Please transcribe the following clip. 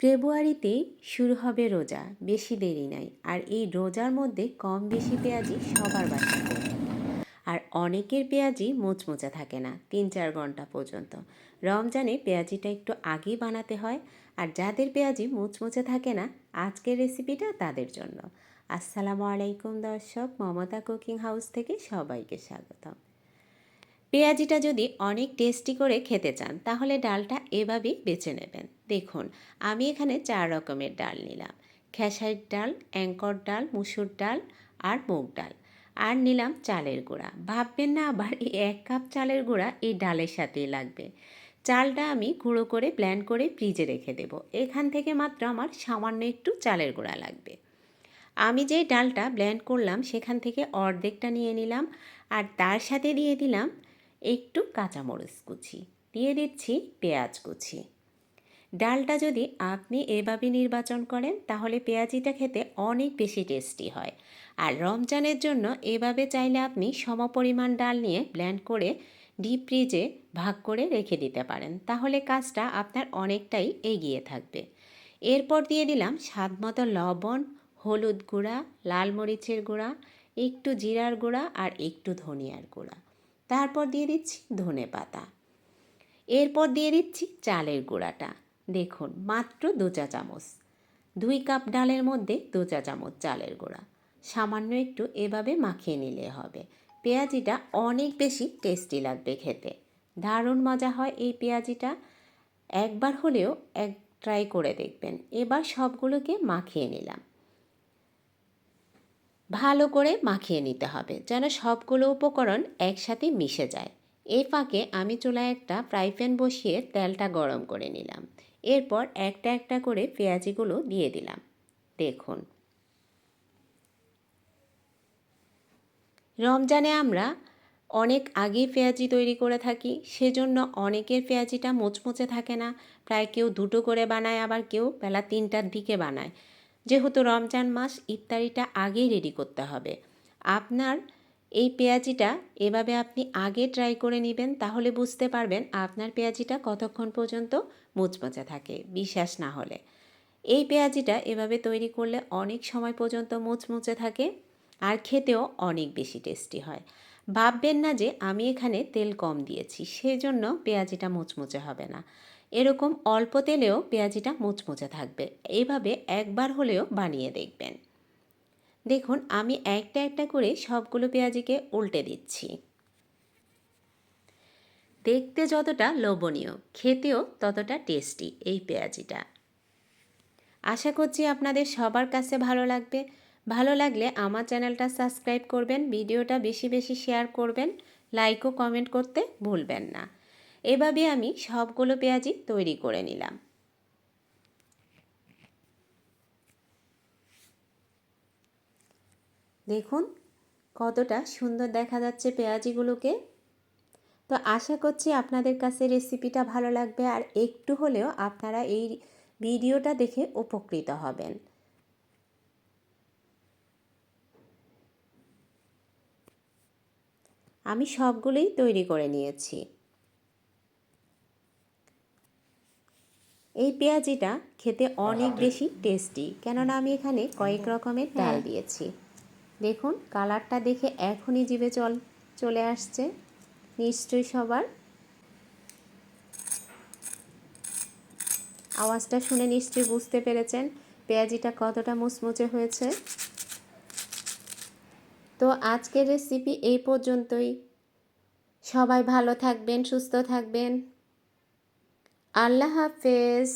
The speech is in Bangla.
ফেব্রুয়ারিতেই শুরু হবে রোজা, বেশি দেরি নাই। আর এই রোজার মধ্যে কম বেশি পেঁয়াজি সবার বাসায় হয়ে থাকে। আর অনেকের পেঁয়াজি মোচমোচা থাকে না 3-4 ঘন্টা পর্যন্ত। রমজানে পেঁয়াজিটা একটু আগেই বানাতে হয়। আর যাদের পেঁয়াজি মোচমোচা থাকে না, আজকের রেসিপিটা তাদের জন্য। আসসালামু আলাইকুম দর্শক, মমতা কুকিং হাউস থেকে সবাইকে স্বাগতম। পেঁয়াজিটা যদি অনেক টেস্টি করে খেতে চান তাহলে ডালটা এভাবেই বেছে নেবেন। দেখুন, আমি এখানে 4 রকমের ডাল নিলাম। খেসারির ডাল, অ্যাঙ্কর ডাল, মুসুর ডাল আর মুগ ডাল। আর নিলাম চালের গুঁড়া। ভাববেন না আবার এই 1 কাপ চালের গুঁড়া এই ডালের সাথেই লাগবে। চালটা আমি গুঁড়ো করে ব্লেন্ড করে ফ্রিজে রেখে দেব। এখান থেকে মাত্র আমার সামান্য একটু চালের গুঁড়া লাগবে। আমি যে ডালটা ব্লেন্ড করলাম সেখান থেকে অর্ধেকটা নিয়ে নিলাম। আর তার সাথে দিয়ে দিলাম একটু কাঁচামরিচ কুচি, দিয়ে দিচ্ছি পেঁয়াজ কুচি। ডালটা যদি আপনি এভাবে নির্বাচন করেন তাহলে পেঁয়াজিটা খেতে অনেক বেশি টেস্টি হয়। আর রমজানের জন্য এভাবে চাইলে আপনি সমপরিমাণ ডাল নিয়ে ব্লেন্ড করে ডিপ ফ্রিজে ভাগ করে রেখে দিতে পারেন, তাহলে কাজটা আপনার অনেকটাই এগিয়ে থাকবে। এরপর দিয়ে দিলাম স্বাদমতো লবণ, হলুদ গুঁড়া, লাল মরিচের গুঁড়া, একটু জিরার গুঁড়া আর একটু ধনিয়ার গুঁড়া। তারপর দিয়ে দিচ্ছি ধনে পাতা। এরপর দিয়ে দিচ্ছি চালের গুঁড়াটা। দেখুন, মাত্র 2 চা চামচ। 2 কাপ ডালের মধ্যে 2 চা চামচ চালের গুঁড়া। সামান্য একটু এভাবে মাখিয়ে নিলে হবে। পেঁয়াজিটা অনেক বেশি টেস্টি লাগবে খেতে। দারুণ মজা হয় এই পেঁয়াজিটা। একবার হলেও ট্রাই করে দেখবেন। এবার সবগুলোকে মাখিয়ে নিলাম। ভালো করে মাখিয়ে নিতে হবে যেন সবগুলো উপকরণ একসাথে মিশে যায়। এই ফাঁকে আমি চুলায় একটা ফ্রাই প্যান বসিয়ে তেলটা গরম করে নিলাম। এরপর একটা একটা করে পেঁয়াজিগুলো দিয়ে দিলাম। দেখুন, রমজানে আমরা অনেক আগেই পেঁয়াজি তৈরি করে থাকি, সেজন্য অনেকের পেঁয়াজিটা মুচমুচে থাকে না। প্রায় কেউ 2টো করে বানায়, আবার কেউ বেলা 3টার দিকে বানায়। যেহেতু রমজান মাস, ইফতারিটা আগেই রেডি করতে হবে। আপনার এই পেঁয়াজিটা এভাবে আপনি আগে ট্রাই করে নেবেন, তাহলে বুঝতে পারবেন আপনার পেঁয়াজিটা কতক্ষণ পর্যন্ত মুচমুচে থাকে। বিশ্বাস না হলে এই পেঁয়াজিটা এভাবে তৈরি করলে অনেক সময় পর্যন্ত মুচমুচে থাকে আর খেতেও অনেক বেশি টেস্টি হয়। ভাববেন না যে আমি এখানে তেল কম দিয়েছি সেজন্য পেঁয়াজিটা মুচমুচে হবে না। এরকম অল্প তেলেও পেঁয়াজিটা মুচমুচে থাকবে। এইভাবে একবার হলেও বানিয়ে দেখবেন। দেখুন, আমি একটা একটা করে সবগুলো পেঁয়াজিকে উল্টে দিচ্ছি। দেখতে যতটা লোভনীয়, খেতেও ততটা টেস্টি এই পেঁয়াজিটা। আশা করছি আপনাদের সবার কাছে ভালো লাগবে। ভালো লাগলে আমার চ্যানেলটা সাবস্ক্রাইব করবেন, ভিডিওটা বেশি বেশি শেয়ার করবেন, লাইক ও কমেন্ট করতে ভুলবেন না। এভাবে আমি সবগুলো পেঁয়াজি তৈরি করে নিলাম। দেখুন কতটা সুন্দর দেখা যাচ্ছে পেঁয়াজিগুলোকে। তো আশা করছি আপনাদের কাছে রেসিপিটা ভালো লাগবে আর একটু হলেও আপনারা এই ভিডিওটা দেখে উপকৃত হবেন। আমি সবগুলোই তৈরি করে নিয়েছি। এই পেঁয়াজিটা খেতে অনেক বেশি টেস্টি, কেননা আমি এখানে কয়েক রকমের ডাল দিয়েছি। দেখুন, কালারটা দেখে এখনই জিভে চলে আসছে নিশ্চয়ই সবার। আওয়াজটা শুনে নিশ্চয়ই বুঝতে পেরেছেন পেঁয়াজিটা কতটা মুচমুচে হয়েছে। তো আজকের রেসিপি এই পর্যন্তই। সবাই ভালো থাকবেন, সুস্থ থাকবেন। আল্লাহ হাফেজ।